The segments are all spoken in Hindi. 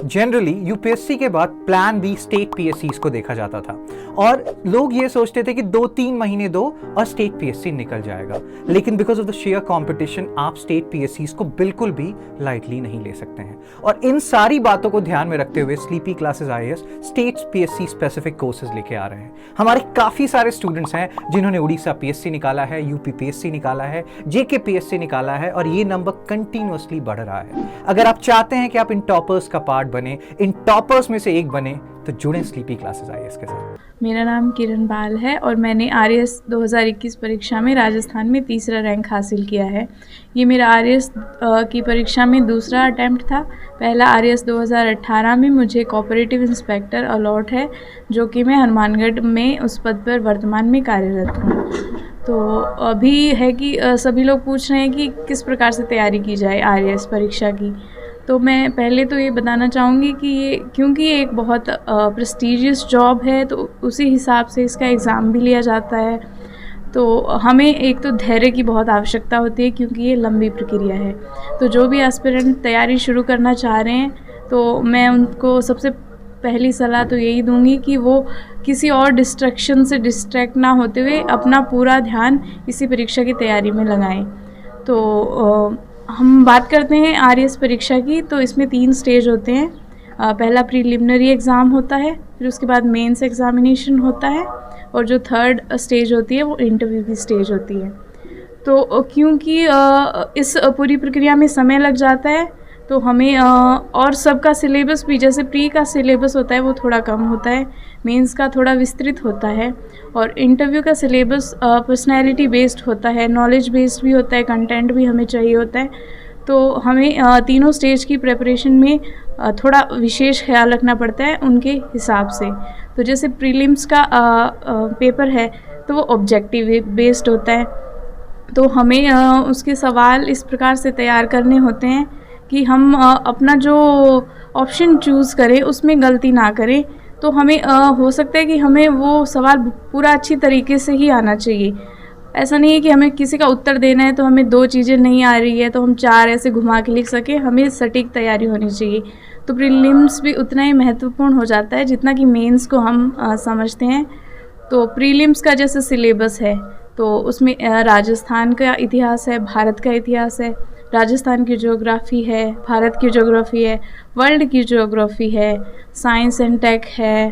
जनरली यूपीएससी के बाद प्लान बी स्टेट पीएससीज को देखा जाता था और लोग ये सोचते थे कि 2-3 महीने दो और स्टेट पीएससी निकल जाएगा। लेकिन because of the share competition आप स्टेट पीएससीज को बिल्कुल भी लाइटली नहीं ले सकते हैं। और इन सारी बातों को ध्यान में रखते हुए sleepy classes IAS state PSC specific courses लेके आ रहे हैं। हमारे काफी सारे स्टूडेंट्स हैं जिन्होंने उड़ीसा पीएससी निकाला है, यूपी पीएससी निकाला है, जेके पीएससी निकाला है और ये नंबर कंटिन्यूअसली बढ़ रहा है। अगर आप चाहते हैं कि आप इन टॉपर्स का पार्ट बने, इन टॉपर्स में से एक बने, तो जुड़ें स्लीपी क्लासेस आईएएस के साथ। मेरा नाम किरण बाल है और मैंने आरएएस 2021 परीक्षा में राजस्थान में तीसरा रैंक हासिल किया है। ये मेरा आरएएस की परीक्षा में दूसरा अटैम्प्ट था। पहला आरएएस 2018 में मुझे कोऑपरेटिव इंस्पेक्टर अलॉट है, जो कि मैं हनुमानगढ़ में उस पद पर वर्तमान में कार्यरत हूँ। तो अभी है कि सभी लोग पूछ रहे हैं कि किस प्रकार से तैयारी की जाए आरएएस परीक्षा की। तो मैं पहले तो ये बताना चाहूँगी कि क्योंकि ये एक बहुत प्रेस्टीजियस जॉब है, तो उसी हिसाब से इसका एग्ज़ाम भी लिया जाता है। तो हमें एक तो धैर्य की बहुत आवश्यकता होती है, क्योंकि ये लंबी प्रक्रिया है। तो जो भी एस्पिरेंट तैयारी शुरू करना चाह रहे हैं, तो मैं उनको सबसे पहली सलाह तो यही दूंगी कि वो किसी और डिस्ट्रैक्शन से डिस्ट्रैक्ट ना होते हुए अपना पूरा ध्यान इसी परीक्षा की तैयारी में लगाएं। तो हम बात करते हैं आरएएस परीक्षा की। तो इसमें 3 स्टेज होते हैं। पहला प्रीलिमिनरी एग्ज़ाम होता है, फिर उसके बाद मेंस एग्ज़ामिनेशन होता है और जो थर्ड स्टेज होती है वो इंटरव्यू की स्टेज होती है। तो क्योंकि इस पूरी प्रक्रिया में समय लग जाता है, तो हमें और सबका सिलेबस भी, जैसे प्री का सिलेबस होता है वो थोड़ा कम होता है, मेंस का थोड़ा विस्तृत होता है और इंटरव्यू का सिलेबस पर्सनैलिटी बेस्ड होता है, नॉलेज बेस्ड भी होता है, कंटेंट भी हमें चाहिए होता है। तो हमें तीनों स्टेज की प्रिपरेशन में थोड़ा विशेष ख्याल रखना पड़ता है उनके हिसाब से। तो जैसे प्रीलिम्स का पेपर है तो वो ऑब्जेक्टिव बेस्ड होता है, तो हमें उसके सवाल इस प्रकार से तैयार करने होते हैं कि हम अपना जो ऑप्शन चूज़ करें उसमें गलती ना करें। तो हमें हो सकता है कि हमें वो सवाल पूरा अच्छी तरीके से ही आना चाहिए। ऐसा नहीं है कि हमें किसी का उत्तर देना है तो हमें 2 चीज़ें नहीं आ रही है तो हम 4 ऐसे घुमा के लिख सकें। हमें सटीक तैयारी होनी चाहिए। तो प्रीलिम्स भी उतना ही महत्वपूर्ण हो जाता है जितना कि मेंस को हम समझते हैं। तो प्रीलिम्स का जैसे सिलेबस है, तो उसमें राजस्थान का इतिहास है, भारत का इतिहास है, राजस्थान की ज्योग्राफी है, भारत की ज्योग्राफी है, वर्ल्ड की ज्योग्राफी है, साइंस एंड टेक है,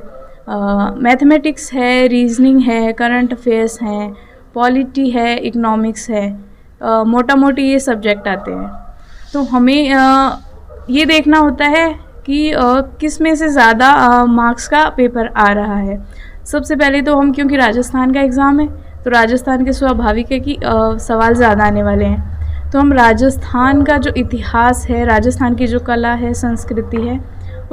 मैथमेटिक्स है, रीजनिंग है, करंट अफेयर्स हैं, पॉलिटी है, इकोनॉमिक्स है। मोटा मोटी ये सब्जेक्ट आते हैं। तो हमें ये देखना होता है कि किस में से ज़्यादा मार्क्स का पेपर आ रहा है। सबसे पहले तो हम, क्योंकि राजस्थान का एग्ज़ाम है, तो राजस्थान के स्वाभाविक है कि सवाल ज़्यादा आने वाले हैं। तो हम राजस्थान का जो इतिहास है, राजस्थान की जो कला है, संस्कृति है,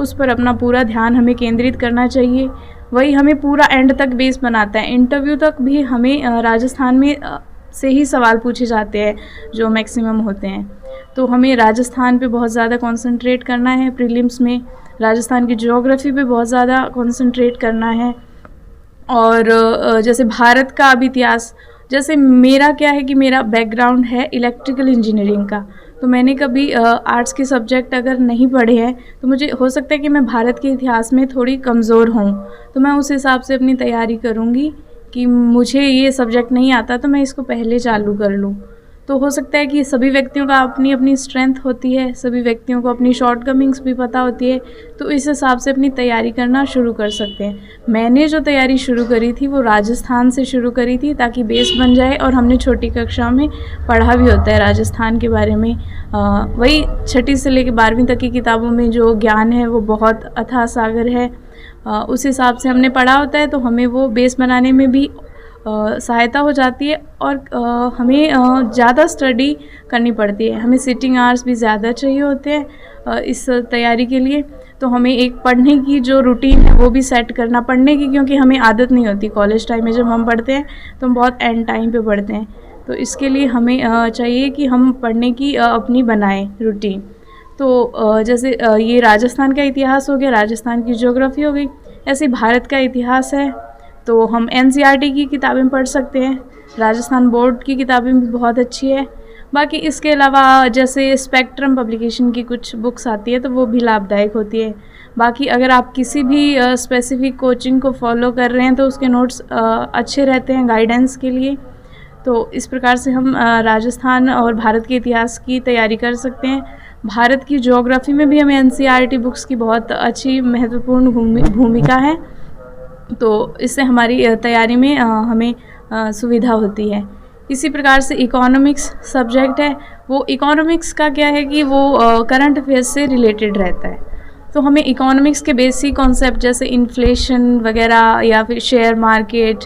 उस पर अपना पूरा ध्यान हमें केंद्रित करना चाहिए। वही हमें पूरा एंड तक बेस बनाता है। इंटरव्यू तक भी हमें राजस्थान में से ही सवाल पूछे जाते हैं जो मैक्सिमम होते हैं। तो हमें राजस्थान पे बहुत ज़्यादा कंसंट्रेट करना है। प्रीलिम्स में राजस्थान की ज्योग्राफी पे बहुत ज़्यादा कंसंट्रेट करना है। और जैसे भारत का अब इतिहास, जैसे मेरा क्या है कि मेरा बैकग्राउंड है इलेक्ट्रिकल इंजीनियरिंग का, तो मैंने कभी आर्ट्स के सब्जेक्ट अगर नहीं पढ़े हैं तो मुझे हो सकता है कि मैं भारत के इतिहास में थोड़ी कमज़ोर हूँ। तो मैं उस हिसाब से अपनी तैयारी करूँगी कि मुझे ये सब्जेक्ट नहीं आता तो मैं इसको पहले चालू कर लूँ। तो हो सकता है कि सभी व्यक्तियों का अपनी अपनी स्ट्रेंथ होती है, सभी व्यक्तियों को अपनी शॉर्टकमिंग्स भी पता होती है, तो इस हिसाब से अपनी तैयारी करना शुरू कर सकते हैं। मैंने जो तैयारी शुरू करी थी वो राजस्थान से शुरू करी थी ताकि बेस बन जाए, और हमने छोटी कक्षा में पढ़ा भी होता है राजस्थान के बारे में। वही 6ठी से लेकर 12वीं तक की किताबों में जो ज्ञान है वो बहुत अथाह सागर है। उस हिसाब से हमने पढ़ा होता है, तो हमें वो बेस बनाने में भी सहायता हो जाती है। और हमें ज़्यादा स्टडी करनी पड़ती है, हमें सिटिंग आवर्स भी ज़्यादा चाहिए होते हैं इस तैयारी के लिए। तो हमें एक पढ़ने की जो रूटीन है वो भी सेट करना, पढ़ने की, क्योंकि हमें आदत नहीं होती। कॉलेज टाइम में जब हम पढ़ते हैं तो हम बहुत एंड टाइम पे पढ़ते हैं, तो इसके लिए हमें चाहिए कि हम पढ़ने की अपनी बनाएं रूटीन। तो जैसे ये राजस्थान का इतिहास हो गया, राजस्थान की ज्योग्राफी हो गई, ऐसे भारत का इतिहास है तो हम एनसीईआरटी की किताबें पढ़ सकते हैं। राजस्थान बोर्ड की किताबें भी बहुत अच्छी है। बाकी इसके अलावा जैसे स्पेक्ट्रम पब्लिकेशन की कुछ बुक्स आती है तो वो भी लाभदायक होती है। बाकी अगर आप किसी भी स्पेसिफिक कोचिंग को फॉलो कर रहे हैं तो उसके नोट्स अच्छे रहते हैं गाइडेंस के लिए। तो इस प्रकार से हम राजस्थान और भारत के इतिहास की तैयारी कर सकते हैं। भारत की ज्योग्राफी में भी हमें एनसीईआरटी बुक्स की बहुत अच्छी महत्वपूर्ण भूमिका है, तो इससे हमारी तैयारी में हमें सुविधा होती है। इसी प्रकार से इकोनॉमिक्स सब्जेक्ट है, वो इकोनॉमिक्स का क्या है कि वो करंट अफेयर्स से रिलेटेड रहता है। तो हमें इकोनॉमिक्स के बेसिक कॉन्सेप्ट जैसे इन्फ्लेशन वगैरह या फिर शेयर मार्केट,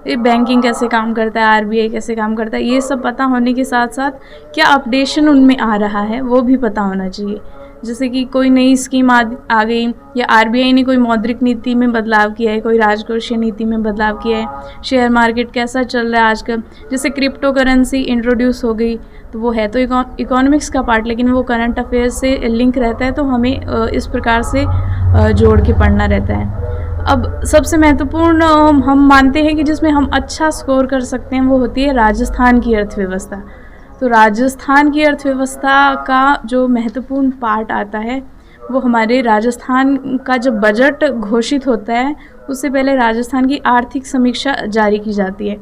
बैंकिंग कैसे काम करता है, आरबीआई कैसे काम करता है, ये सब पता होने के साथ साथ क्या अपडेशन उनमें आ रहा है वो भी पता होना चाहिए। जैसे कि कोई नई स्कीम आ गई या आरबीआई ने कोई मौद्रिक नीति में बदलाव किया है, कोई राजकोषीय नीति में बदलाव किया है, शेयर मार्केट कैसा चल रहा है आजकल, जैसे क्रिप्टो करेंसी इंट्रोड्यूस हो गई तो वो है तो इकोनॉमिक्स का पार्ट, लेकिन वो करंट अफेयर्स से लिंक रहता है, तो हमें इस प्रकार से जोड़ के पढ़ना रहता है। अब सबसे महत्वपूर्ण हम मानते हैं कि जिसमें हम अच्छा स्कोर कर सकते हैं वो होती है राजस्थान की अर्थव्यवस्था। तो राजस्थान की अर्थव्यवस्था का जो महत्वपूर्ण पार्ट आता है वो हमारे राजस्थान का जब बजट घोषित होता है उससे पहले राजस्थान की आर्थिक समीक्षा जारी की जाती है।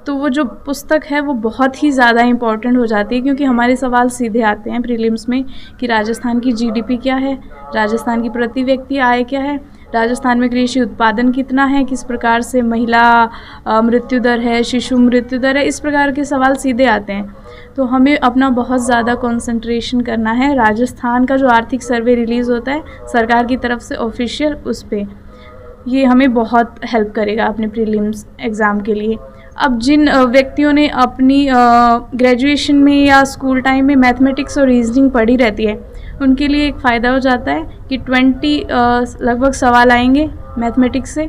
तो वो जो पुस्तक है वो बहुत ही ज़्यादा इम्पॉर्टेंट हो जाती है, क्योंकि हमारे सवाल सीधे आते हैं प्रीलिम्स में कि राजस्थान की जीडीपी क्या है, राजस्थान की प्रति व्यक्ति आय क्या है, राजस्थान में कृषि उत्पादन कितना है, किस प्रकार से महिला मृत्यु दर है, शिशु मृत्यु दर है, इस प्रकार के सवाल सीधे आते हैं। तो हमें अपना बहुत ज़्यादा कंसंट्रेशन करना है राजस्थान का जो आर्थिक सर्वे रिलीज़ होता है सरकार की तरफ से ऑफिशियल, उस पर ये हमें बहुत हेल्प करेगा अपने प्रीलिम्स एग्ज़ाम के लिए। अब जिन व्यक्तियों ने अपनी ग्रेजुएशन में या स्कूल टाइम में मैथमेटिक्स और रीजनिंग पढ़ी रहती है उनके लिए एक फ़ायदा हो जाता है कि 20 लगभग सवाल आएंगे मैथमेटिक्स से,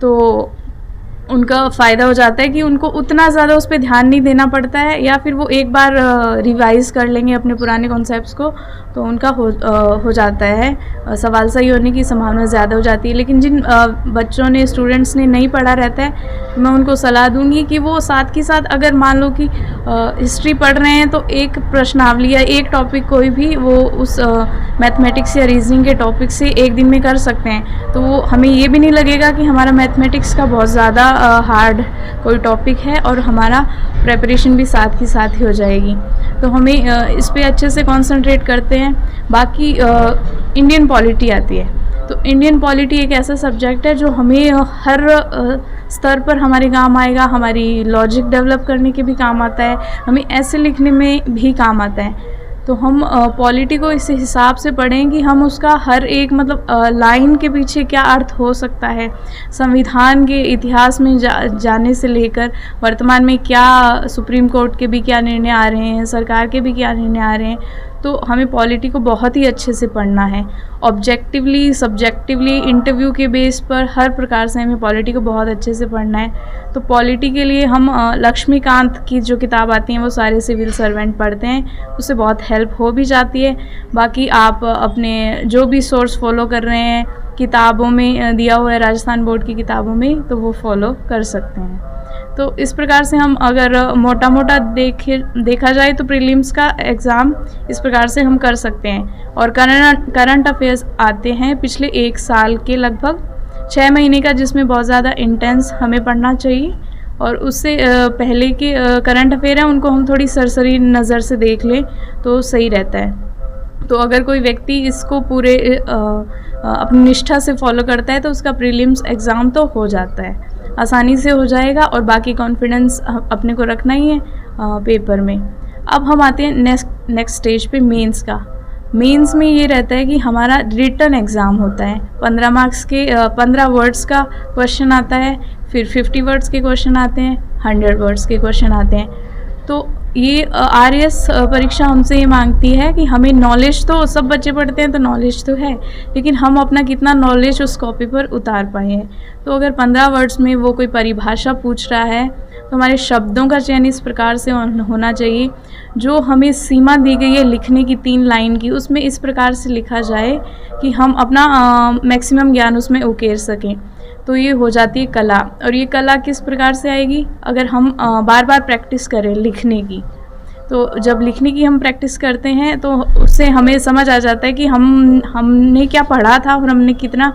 तो उनका फ़ायदा हो जाता है कि उनको उतना ज़्यादा उस पर ध्यान नहीं देना पड़ता है, या फिर वो एक बार रिवाइज़ कर लेंगे अपने पुराने कॉन्सेप्ट्स को तो उनका हो जाता है, सवाल सही होने की संभावना ज़्यादा हो जाती है। लेकिन जिन बच्चों ने स्टूडेंट्स ने नहीं पढ़ा रहता है मैं उनको सलाह दूंगी कि वो साथ के साथ अगर मान लो कि हिस्ट्री पढ़ रहे हैं तो एक प्रश्नावली या एक टॉपिक कोई भी वो उस मैथमेटिक्स या रीजनिंग के टॉपिक से एक दिन में कर सकते हैं, तो वो हमें ये भी नहीं लगेगा कि हमारा मैथमेटिक्स का बहुत ज़्यादा हार्ड कोई टॉपिक है और हमारा प्रेपरेशन भी साथ ही साथ ही हो जाएगी। तो हमें इस पे अच्छे से कंसंट्रेट करते हैं। बाकी इंडियन पॉलिटी आती है, तो इंडियन पॉलिटी एक ऐसा सब्जेक्ट है जो हमें हर स्तर पर हमारे काम आएगा, हमारी लॉजिक डेवलप करने के भी काम आता है, हमें ऐसे लिखने में भी काम आता है। तो हम पॉलिटी को इस हिसाब से पढ़ें कि हम उसका हर एक मतलब लाइन के पीछे क्या अर्थ हो सकता है, संविधान के इतिहास में जाने से लेकर वर्तमान में क्या सुप्रीम कोर्ट के भी क्या निर्णय आ रहे हैं, सरकार के भी क्या निर्णय आ रहे हैं, तो हमें पॉलिटी को बहुत ही अच्छे से पढ़ना है। ऑब्जेक्टिवली, सब्जेक्टिवली, इंटरव्यू के बेस पर हर प्रकार से हमें पॉलिटी को बहुत अच्छे से पढ़ना है। तो पॉलिटी के लिए हम लक्ष्मीकांत की जो किताब आती हैं वो सारे सिविल सर्वेंट पढ़ते हैं, उससे बहुत हेल्प हो भी जाती है। बाकी आप अपने जो भी सोर्स फॉलो कर रहे हैं किताबों में दिया हुआ है राजस्थान बोर्ड की किताबों में, तो वो फॉलो कर सकते हैं। तो इस प्रकार से हम अगर मोटा मोटा देखा जाए तो प्रीलिम्स का एग्ज़ाम इस प्रकार से हम कर सकते हैं। और करंट अफेयर्स आते हैं पिछले 1 साल के लगभग 6 महीने का, जिसमें बहुत ज़्यादा इंटेंस हमें पढ़ना चाहिए। और उससे पहले के करंट अफेयर हैं उनको हम थोड़ी सरसरी नज़र से देख लें तो सही रहता है। तो अगर कोई व्यक्ति इसको पूरे अपनी निष्ठा से फॉलो करता है तो उसका प्रीलिम्स एग्ज़ाम तो हो जाता है, आसानी से हो जाएगा। और बाकी कॉन्फिडेंस अपने को रखना ही है पेपर में। अब हम आते हैं नेक्स्ट स्टेज पे, मेंस का। मेंस में ये रहता है कि हमारा रिटन एग्ज़ाम होता है, 15 मार्क्स के 15 वर्ड्स का क्वेश्चन आता है, फिर 50 वर्ड्स के क्वेश्चन आते हैं, 100 वर्ड्स के क्वेश्चन आते हैं। तो ये आरएस परीक्षा हमसे ये मांगती है कि हमें नॉलेज, तो सब बच्चे पढ़ते हैं तो नॉलेज तो है, लेकिन हम अपना कितना नॉलेज उस कॉपी पर उतार पाए हैं। तो अगर 15 वर्ड्स में वो कोई परिभाषा पूछ रहा है तो हमारे शब्दों का चयन इस प्रकार से होना चाहिए, जो हमें सीमा दी गई है लिखने की 3 लाइन की, उसमें इस प्रकार से लिखा जाए कि हम अपना मैक्सिमम ज्ञान उसमें उकेर सकें। तो ये हो जाती है कला। और ये कला किस प्रकार से आएगी, अगर हम बार बार प्रैक्टिस करें लिखने की। तो तो जब लिखने की हम प्रैक्टिस करते हैं तो उससे हमें समझ आ जाता है कि हमने क्या पढ़ा था और हमने कितना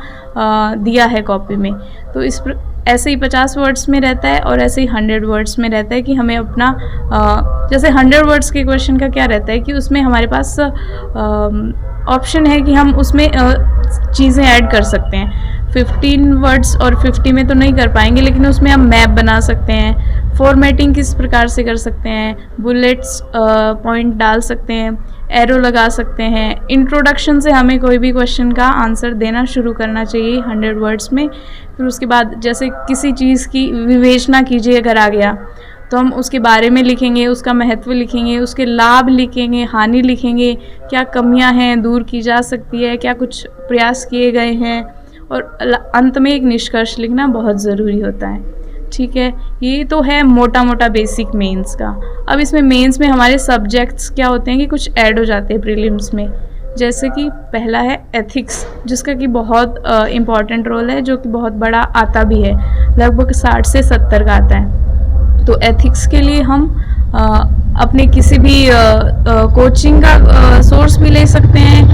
दिया है कॉपी में। तो ऐसे ही 50 वर्ड्स में रहता है और ऐसे ही 100 वर्ड्स में रहता है कि हमें अपना जैसे 100 वर्ड्स के क्वेश्चन का क्या रहता है कि उसमें हमारे पास ऑप्शन है कि हम उसमें चीज़ें ऐड कर सकते हैं। 15 वर्ड्स और 50 में तो नहीं कर पाएंगे, लेकिन उसमें हम मैप बना सकते हैं, फॉर्मेटिंग किस प्रकार से कर सकते हैं, बुलेट्स पॉइंट डाल सकते हैं, एरो लगा सकते हैं। इंट्रोडक्शन से हमें कोई भी क्वेश्चन का आंसर देना शुरू करना चाहिए 100 वर्ड्स में। फिर उसके बाद जैसे किसी चीज़ की विवेचना कीजिए अगर आ गया तो हम उसके बारे में लिखेंगे, उसका महत्व लिखेंगे, उसके लाभ लिखेंगे, हानि लिखेंगे, क्या कमियां हैं दूर की जा सकती है, क्या कुछ प्रयास किए गए हैं, और अंत में एक निष्कर्ष लिखना बहुत ज़रूरी होता है। ठीक है, ये तो है मोटा मोटा बेसिक मेंस का। अब इसमें मेंस में हमारे सब्जेक्ट्स क्या होते हैं कि कुछ ऐड हो जाते हैं प्रीलिम्स में। जैसे कि पहला है एथिक्स, जिसका कि बहुत इम्पॉर्टेंट रोल है, जो कि बहुत बड़ा आता भी है, लगभग 60 से 70 का आता है। तो एथिक्स के लिए हम अपने किसी भी कोचिंग का सोर्स भी ले सकते हैं,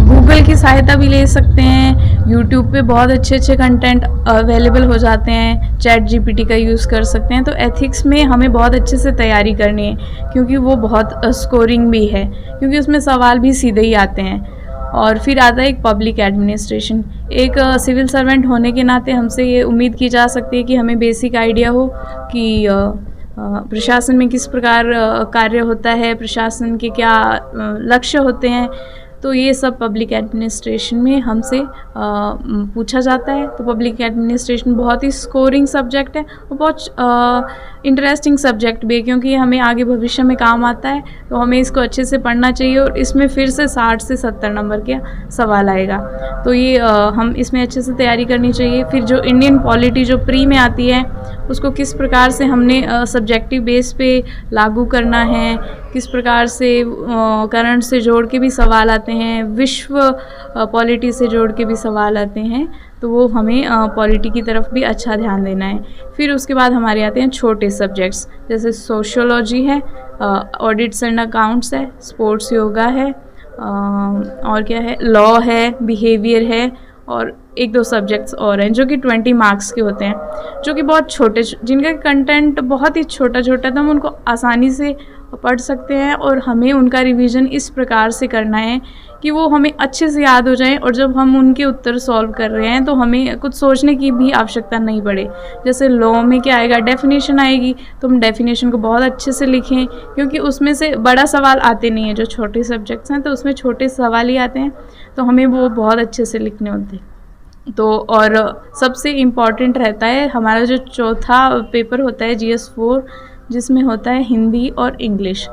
गूगल की सहायता भी ले सकते हैं, यूट्यूब पे बहुत अच्छे कंटेंट अवेलेबल हो जाते हैं, चैट जीपीटी का यूज़ कर सकते हैं। तो एथिक्स में हमें बहुत अच्छे से तैयारी करनी है, क्योंकि वो बहुत स्कोरिंग भी है, क्योंकि उसमें सवाल भी सीधे ही आते हैं। और फिर आता है एक पब्लिक एडमिनिस्ट्रेशन। एक सिविल सर्वेंट होने के नाते हमसे ये उम्मीद की जा सकती है कि हमें बेसिक आइडिया हो कि प्रशासन में किस प्रकार कार्य होता है, प्रशासन के क्या लक्ष्य होते हैं। तो ये सब पब्लिक एडमिनिस्ट्रेशन में हमसे पूछा जाता है। तो पब्लिक एडमिनिस्ट्रेशन बहुत ही स्कोरिंग सब्जेक्ट है और बहुत इंटरेस्टिंग सब्जेक्ट भी है, क्योंकि हमें आगे भविष्य में काम आता है। तो हमें इसको अच्छे से पढ़ना चाहिए और इसमें फिर से 60 से 70 नंबर के सवाल आएगा। तो ये हम इसमें अच्छे से तैयारी करनी चाहिए। फिर जो इंडियन पॉलिटी जो प्री में आती है, उसको किस प्रकार से हमने सब्जेक्टिव बेस पे लागू करना है, किस प्रकार से करंट से जोड़ के भी सवाल आते हैं, विश्व पॉलिटी से जोड़ के भी सवाल आते हैं। तो वो हमें पॉलिटी की तरफ भी अच्छा ध्यान देना है। फिर उसके बाद हमारे आते हैं छोटे सब्जेक्ट्स, जैसे सोशियोलॉजी है, ऑडिट्स एंड अकाउंट्स है, स्पोर्ट्स योगा है, और क्या है, लॉ है, बिहेवियर है, और 1-2 सब्जेक्ट्स और हैं जो कि 20 मार्क्स के होते हैं, जो कि बहुत छोटे, जिनका कंटेंट बहुत ही छोटा छोटा था, हम उनको आसानी से पढ़ सकते हैं। और हमें उनका रिवीजन इस प्रकार से करना है कि वो हमें अच्छे से याद हो जाएं, और जब हम उनके उत्तर सॉल्व कर रहे हैं तो हमें कुछ सोचने की भी आवश्यकता नहीं पड़े। जैसे लॉ में क्या आएगा, डेफिनेशन आएगी, तो हम डेफिनेशन को बहुत अच्छे से लिखें, क्योंकि उसमें से बड़ा सवाल आते नहीं हैं। जो छोटे सब्जेक्ट्स हैं तो उसमें छोटे सवाल ही आते हैं, तो हमें वो बहुत अच्छे से लिखने होते हैं। तो और सबसे इम्पॉर्टेंट रहता है हमारा जो चौथा पेपर होता है GS4, जिसमें होता है हिंदी और इंग्लिश।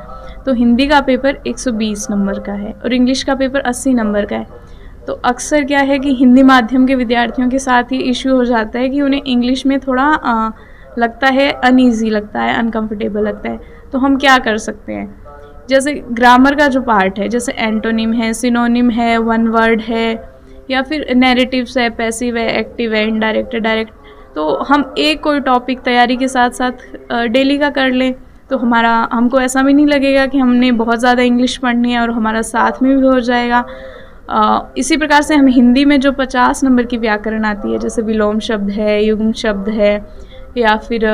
तो हिंदी का पेपर 120 नंबर का है और इंग्लिश का पेपर 80 नंबर का है। तो अक्सर क्या है कि हिंदी माध्यम के विद्यार्थियों के साथ ही इश्यू हो जाता है कि उन्हें इंग्लिश में थोड़ा लगता है, अनईजी लगता है, अनकंफर्टेबल लगता है। तो हम क्या कर सकते हैं, जैसे ग्रामर का जो पार्ट है, जैसे एंटोनिम है, सिनोनिम है, वन वर्ड है, या फिर नैरेटिव्स है, पैसिव है, एक्टिव है, इनडायरेक्ट है, डायरेक्ट। तो हम एक कोई टॉपिक तैयारी के साथ साथ डेली का कर लें, तो हमको ऐसा भी नहीं लगेगा कि हमने बहुत ज़्यादा इंग्लिश पढ़नी है, और हमारा साथ में भी हो जाएगा। इसी प्रकार से हम हिंदी में जो 50 नंबर की व्याकरण आती है, जैसे विलोम शब्द है, युग्म शब्द है, या फिर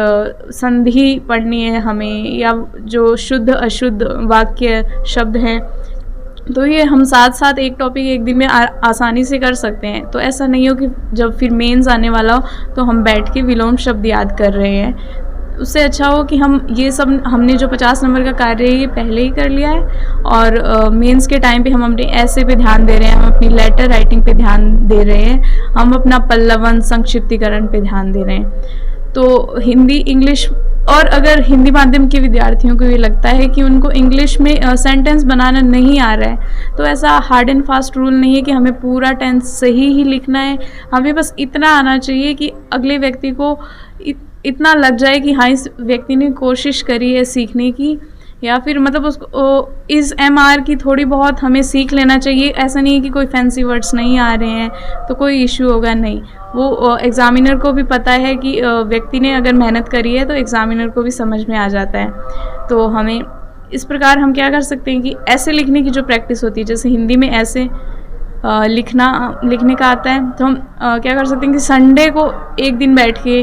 संधि पढ़नी है हमें, या जो शुद्ध अशुद्ध वाक्य शब्द हैं, तो ये हम साथ साथ एक टॉपिक एक दिन में आसानी से कर सकते हैं। तो ऐसा नहीं हो कि जब फिर मेंस आने वाला हो तो हम बैठ के विलोम शब्द याद कर रहे हैं। उससे अच्छा हो कि हम ये सब हमने जो 50 नंबर का कार्य है ये पहले ही कर लिया है, और मेंस के टाइम पे हम अपने ऐसे पे ध्यान दे रहे हैं, हम अपनी लेटर राइटिंग पे ध्यान दे रहे हैं, हम अपना पल्लवन संक्षिप्तीकरण पे ध्यान दे रहे हैं। तो हिंदी, इंग्लिश, और अगर हिंदी माध्यम के विद्यार्थियों को ये लगता है कि उनको इंग्लिश में सेंटेंस बनाना नहीं आ रहा है, तो ऐसा हार्ड एंड फास्ट रूल नहीं है कि हमें पूरा टेंस सही ही लिखना है। हमें बस इतना आना चाहिए कि अगले व्यक्ति को इतना लग जाए कि हाँ, इस व्यक्ति ने कोशिश करी है सीखने की, या फिर मतलब उसको इस MR की थोड़ी बहुत हमें सीख लेना चाहिए। ऐसा नहीं है कि कोई फैंसी वर्ड्स नहीं आ रहे हैं तो कोई इशू होगा, नहीं। वो एग्ज़ामिनर को भी पता है कि व्यक्ति ने अगर मेहनत करी है तो एग्ज़ामिनर को भी समझ में आ जाता है। तो हमें इस प्रकार हम क्या कर सकते हैं कि ऐसे लिखने की जो प्रैक्टिस होती है, जैसे हिंदी में ऐसे लिखने का आता है, तो हम क्या कर सकते हैं कि संडे को एक दिन बैठ के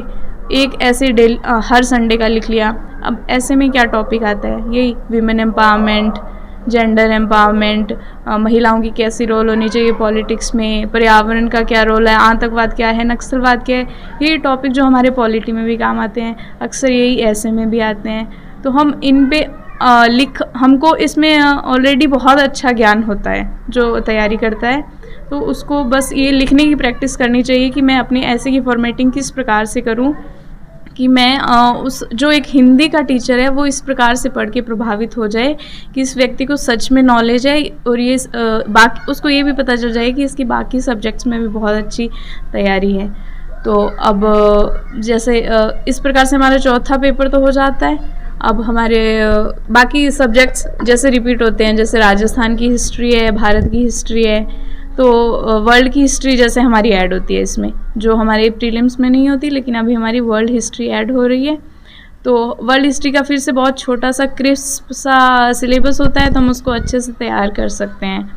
एक ऐसे हर संडे का लिख लिया। अब ऐसे में क्या टॉपिक आता है, यही विमेन एम्पावरमेंट, जेंडर एम्पावरमेंट, महिलाओं की कैसी रोल होनी चाहिए पॉलिटिक्स में, पर्यावरण का क्या रोल है, आतंकवाद क्या है, नक्सलवाद क्या है, ये टॉपिक जो हमारे पॉलिटी में भी काम आते हैं, अक्सर यही ऐसे में भी आते हैं। तो हम इन पे हमको इसमें ऑलरेडी बहुत अच्छा ज्ञान होता है जो तैयारी करता है, तो उसको बस ये लिखने की प्रैक्टिस करनी चाहिए कि मैं अपने ऐसे की फॉर्मेटिंग किस प्रकार से करूं कि मैं उस जो एक हिंदी का टीचर है वो इस प्रकार से पढ़ के प्रभावित हो जाए कि इस व्यक्ति को सच में नॉलेज है, और ये बाकी उसको ये भी पता चल जाए कि इसकी बाकी सब्जेक्ट्स में भी बहुत अच्छी तैयारी है। तो अब जैसे इस प्रकार से हमारा चौथा पेपर तो हो जाता है। अब हमारे बाकी सब्जेक्ट्स जैसे रिपीट होते हैं, जैसे राजस्थान की हिस्ट्री है, भारत की हिस्ट्री है, तो वर्ल्ड की हिस्ट्री जैसे हमारी ऐड होती है इसमें, जो हमारे प्रीलिम्स में नहीं होती, लेकिन अभी हमारी वर्ल्ड हिस्ट्री ऐड हो रही है। तो वर्ल्ड हिस्ट्री का फिर से बहुत छोटा सा क्रिस्प सा सिलेबस होता है, तो हम उसको अच्छे से तैयार कर सकते हैं।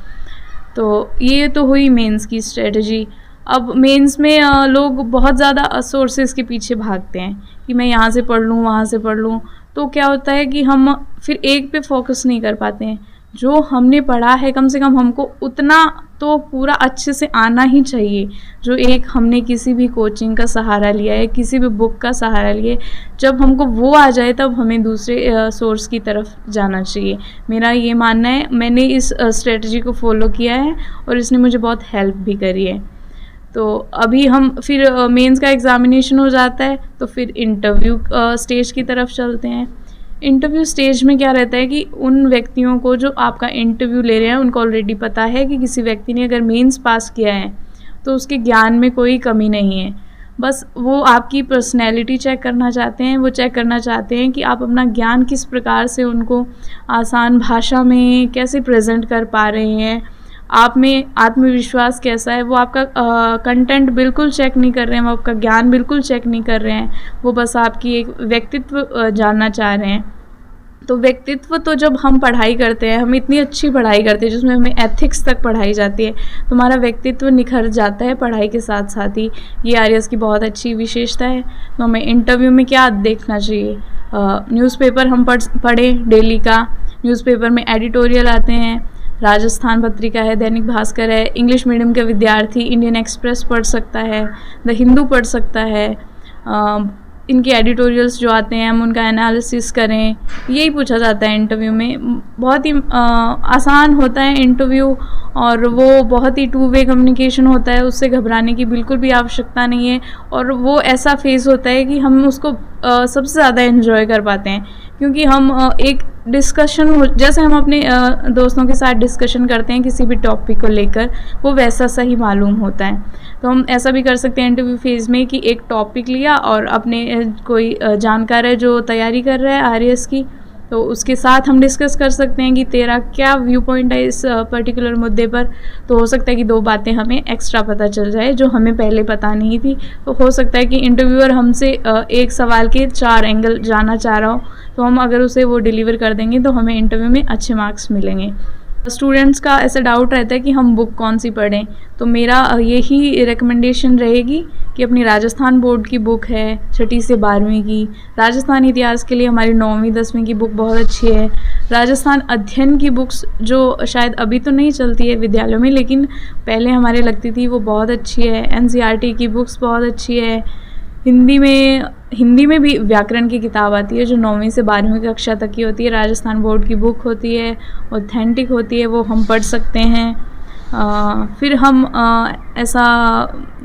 तो ये तो हुई मेंस की स्ट्रेटजी। अब मेंस में लोग बहुत ज़्यादा सोर्सेज के पीछे भागते हैं कि मैं यहाँ से पढ़ लूँ, वहाँ से पढ़ लूँ, तो क्या होता है कि हम फिर एक पे फोकस नहीं कर पाते हैं। जो हमने पढ़ा है कम से कम हमको उतना तो पूरा अच्छे से आना ही चाहिए, जो एक हमने किसी भी कोचिंग का सहारा लिया है, किसी भी बुक का सहारा लिया है, जब हमको वो आ जाए तब हमें दूसरे सोर्स की तरफ जाना चाहिए। मेरा ये मानना है, मैंने इस स्ट्रेटजी को फॉलो किया है और इसने मुझे बहुत हेल्प भी करी है। तो अभी हम फिर मेंस का एग्ज़ामिनेशन हो जाता है, तो फिर इंटरव्यू स्टेज की तरफ चलते हैं। इंटरव्यू स्टेज में क्या रहता है कि उन व्यक्तियों को जो आपका इंटरव्यू ले रहे हैं उनको ऑलरेडी पता है कि किसी व्यक्ति ने अगर मेंस पास किया है तो उसके ज्ञान में कोई कमी नहीं है, बस वो आपकी पर्सनैलिटी चेक करना चाहते हैं। वो चेक करना चाहते हैं कि आप अपना ज्ञान किस प्रकार से उनको आसान भाषा में कैसे प्रेजेंट कर पा रहे हैं, आप में आत्मविश्वास कैसा है। वो आपका कंटेंट बिल्कुल चेक नहीं कर रहे हैं, वो आपका ज्ञान बिल्कुल चेक नहीं कर रहे हैं, वो बस आपकी एक व्यक्तित्व जानना चाह रहे हैं। तो व्यक्तित्व तो जब हम पढ़ाई करते हैं, हम इतनी अच्छी पढ़ाई करते हैं जिसमें हमें एथिक्स तक पढ़ाई जाती है, तो हमारा व्यक्तित्व निखर जाता है पढ़ाई के साथ साथ ही। ये आर्यस की बहुत अच्छी विशेषता है। तो हमें इंटरव्यू में क्या देखना चाहिए, न्यूज़पेपर हम पढ़ें डेली का। न्यूज़पेपर में एडिटोरियल आते हैं, राजस्थान पत्रिका है, दैनिक भास्कर है। इंग्लिश मीडियम के विद्यार्थी इंडियन एक्सप्रेस पढ़ सकता है, द हिंदू पढ़ सकता है। इनके एडिटोरियल्स जो आते हैं हम उनका एनालिसिस करें, यही पूछा जाता है इंटरव्यू में। बहुत ही आसान होता है इंटरव्यू, और वो बहुत ही टू वे कम्युनिकेशन होता है, उससे घबराने की बिल्कुल भी आवश्यकता नहीं है। और वो ऐसा फेज़ होता है कि हम उसको सबसे ज़्यादा एंजॉय कर पाते हैं, क्योंकि हम एक डिस्कशन हो, जैसे हम अपने दोस्तों के साथ डिस्कशन करते हैं किसी भी टॉपिक को लेकर, वो वैसा सही मालूम होता है। तो हम ऐसा भी कर सकते हैं इंटरव्यू फेज़ में कि एक टॉपिक लिया और अपने कोई जानकार है जो तैयारी कर रहा है आरएएस की, तो उसके साथ हम डिस्कस कर सकते हैं कि तेरा क्या व्यू पॉइंट है इस पर्टिकुलर मुद्दे पर। तो हो सकता है कि 2 बातें हमें एक्स्ट्रा पता चल जाए जो हमें पहले पता नहीं थी। तो हो सकता है कि इंटरव्यूअर हमसे एक सवाल के 4 एंगल जानना चाह रहा हो, तो हम अगर उसे वो डिलीवर कर देंगे तो हमें इंटरव्यू में अच्छे मार्क्स मिलेंगे। स्टूडेंट्स का ऐसा डाउट रहता है कि हम बुक कौन सी पढ़ें, तो मेरा यही रिकमेंडेशन रहेगी कि अपनी राजस्थान बोर्ड की बुक है 6ठी से 12वीं की। राजस्थान इतिहास के लिए हमारी 9वीं 10वीं की बुक बहुत अच्छी है। राजस्थान अध्ययन की बुक्स जो शायद अभी तो नहीं चलती है विद्यालयों में, लेकिन पहले हमारे लगती थी, वो बहुत अच्छी है। एनसीईआरटी की बुक्स बहुत अच्छी है। हिंदी में भी व्याकरण की किताब आती है जो 9वीं से 12वीं कक्षा तक की होती है, राजस्थान बोर्ड की बुक होती है, ऑथेंटिक होती है, वो हम पढ़ सकते हैं। फिर हम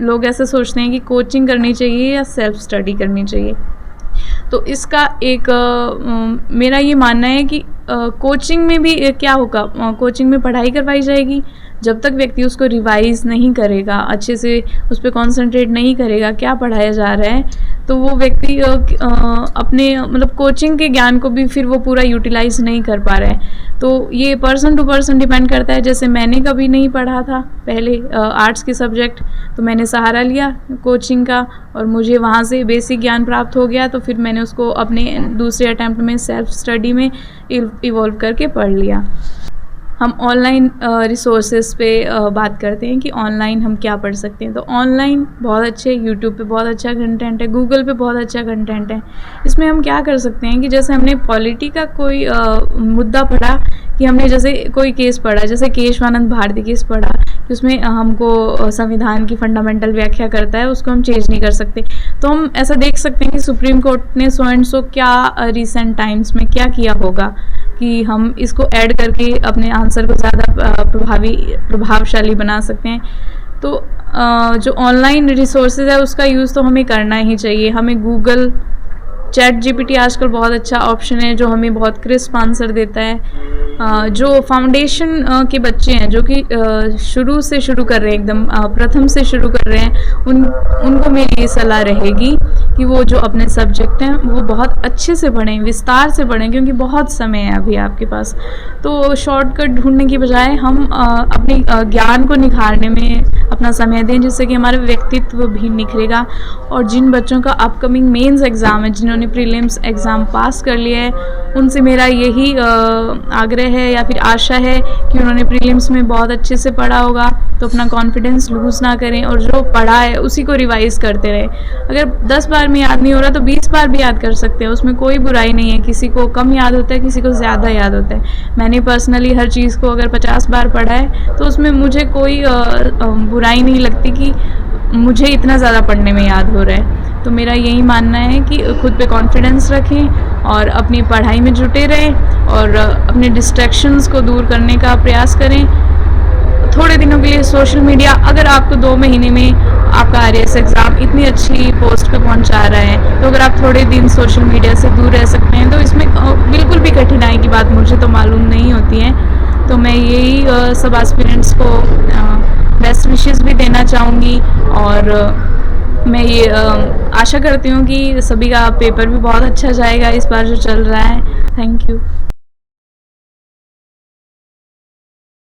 लोग ऐसे सोचते हैं कि कोचिंग करनी चाहिए या सेल्फ स्टडी करनी चाहिए। तो इसका एक मेरा ये मानना है कि कोचिंग में भी क्या होगा, कोचिंग में पढ़ाई करवाई जाएगी, जब तक व्यक्ति उसको रिवाइज़ नहीं करेगा, अच्छे से उस पर कॉन्सेंट्रेट नहीं करेगा क्या पढ़ाया जा रहा है, तो वो व्यक्ति अपने मतलब कोचिंग के ज्ञान को भी फिर वो पूरा यूटिलाइज़ नहीं कर पा रहा है। तो ये पर्सन टू पर्सन डिपेंड करता है। जैसे मैंने कभी नहीं पढ़ा था पहले आर्ट्स के सब्जेक्ट, तो मैंने सहारा लिया कोचिंग का और मुझे वहाँ से बेसिक ज्ञान प्राप्त हो गया, तो फिर मैंने उसको अपने दूसरे अटैम्प्ट में सेल्फ स्टडी में इवॉल्व करके पढ़ लिया। हम ऑनलाइन रिसोर्सेज पे बात करते हैं कि ऑनलाइन हम क्या पढ़ सकते हैं। तो ऑनलाइन बहुत अच्छे, यूट्यूब पे बहुत अच्छा कंटेंट है, गूगल पे बहुत अच्छा कंटेंट है। इसमें हम क्या कर सकते हैं कि जैसे हमने पॉलिटी का कोई मुद्दा पढ़ा, कि हमने जैसे कोई केस पढ़ा, जैसे केशवानंद भारती केस पढ़ा, उसमें हमको संविधान की फंडामेंटल व्याख्या करता है, उसको हम चेंज नहीं कर सकते। तो हम ऐसा देख सकते हैं कि सुप्रीम कोर्ट ने सो एंड सो क्या रिसेंट टाइम्स में क्या किया होगा, कि हम इसको ऐड करके अपने आंसर को ज़्यादा प्रभावशाली बना सकते हैं। तो जो ऑनलाइन रिसोर्सेज है उसका यूज़ तो हमें करना ही चाहिए। हमें गूगल, ChatGPT आजकल बहुत अच्छा ऑप्शन है जो हमें बहुत क्रिस्प आंसर देता है। जो फाउंडेशन के बच्चे हैं, जो कि शुरू से शुरू कर रहे हैं, एकदम प्रथम से शुरू कर रहे हैं, उनको मेरी ये सलाह रहेगी कि वो जो अपने सब्जेक्ट हैं वो बहुत अच्छे से पढ़ें, विस्तार से पढ़ें, क्योंकि बहुत समय है अभी आपके पास। तो शॉर्टकट ढूंढने की बजाय हम अपने ज्ञान को निखारने में अपना समय दें, जिससे कि हमारा व्यक्तित्व भी निखरेगा। और जिन बच्चों का अपकमिंग मेंस एग्ज़ाम है, जिन्होंने प्रीलिम्स एग्ज़ाम पास कर लिया है, उनसे मेरा यही आग्रह है या फिर आशा है कि उन्होंने प्रीलिम्स में बहुत अच्छे से पढ़ा होगा, तो अपना कॉन्फिडेंस लूज़ ना करें और जो पढ़ा है उसी को रिवाइज़ करते रहें। अगर 10 बार में याद नहीं हो रहा तो 20 बार भी याद कर सकते हैं, उसमें कोई बुराई नहीं है। किसी को कम याद होता है, किसी को ज़्यादा याद होता है। मैंने पर्सनली हर चीज़ को अगर 50 बार पढ़ा है तो उसमें मुझे कोई बुराई नहीं लगती कि मुझे इतना ज़्यादा पढ़ने में याद हो रहा है। तो मेरा यही मानना है कि खुद पे कॉन्फिडेंस रखें और अपनी पढ़ाई में जुटे रहें और अपने डिस्ट्रैक्शंस को दूर करने का प्रयास करें। थोड़े दिनों के लिए सोशल मीडिया, अगर आपको 2 महीने में आपका आरएएस एग्ज़ाम इतनी अच्छी पोस्ट पे पहुंचा रहा है, तो अगर आप थोड़े दिन सोशल मीडिया से दूर रह सकते हैं तो इसमें बिल्कुल भी कठिनाई की बात मुझे तो मालूम नहीं होती है। तो मैं यही सब एस्पिरेंट्स को बेस्ट विशेस भी देना चाहूँगी और मैं ये आशा करती हूँ कि सभी का पेपर भी बहुत अच्छा जाएगा इस बार जो चल रहा है। Thank you.